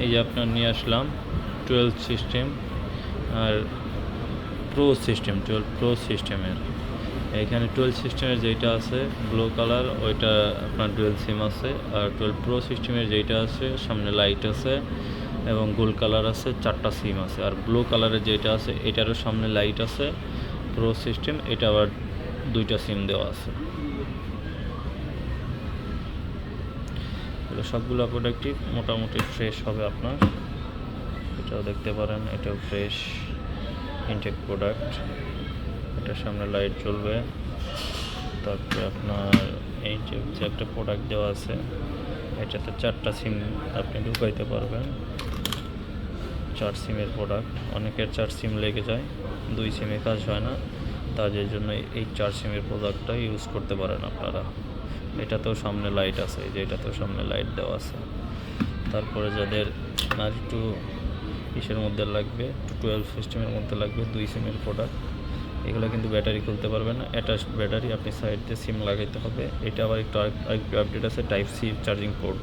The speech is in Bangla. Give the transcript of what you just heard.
এই যে আপনার নিয়ে আসলাম 12 সিস্টেম আর প্রো সিস্টেম, 12 প্রো সিস্টেমের। এখানে 12 সিস্টেমের যেটা আছে ব্লু কালার, ওইটা আপনার ডুয়েল সিম আছে। আর 12 প্রো সিস্টেমের যেটা আছে সামনে লাইট আছে এবং গোল্ড কালার আছে, 4টা সিম আছে। আর ব্লু কালারের যেটা আছে এটারও সামনে লাইট আছে, প্রো সিস্টেম, এটা আবার 2টা সিম দেওয়া আছে। এগুলো সবগুলো প্রোডাক্টই মোটামুটি ফ্রেশ হবে আপনার। এটাও দেখতে পারেন, এটাও ফ্রেশ ইনটেক প্রোডাক্ট। এটার সামনে লাইট জ্বলবে। তারপরে আপনার এই যে একটা প্রোডাক্ট দেওয়া আছে, এটাতে 4টা সিম আপনি ঢুকাইতে পারবেন। 4 সিমের প্রোডাক্ট। অনেকের 4 সিম লেগে যায়, 2 সিমে কাজ হয় না, তাদের জন্য এই 4 সিমের প্রোডাক্টটা ইউজ করতে পারেন আপনারা। এটাতেও সামনে লাইট আছে, যে এটাতেও সামনে লাইট দেওয়া আছে। তারপরে যাদের আর একটু ইসের মধ্যে লাগবে, 12 সিস্টেমের মধ্যে লাগবে 2 সিমের প্রোডাক্ট, এগুলো কিন্তু ব্যাটারি খুলতে পারবে না, অ্যাটাচড ব্যাটারি, আপনি সাইড দিয়ে সিম লাগাইতে হবে। এটা আবার একটু আপডেট আছে, টাইপ সি চার্জিং পোর্ট।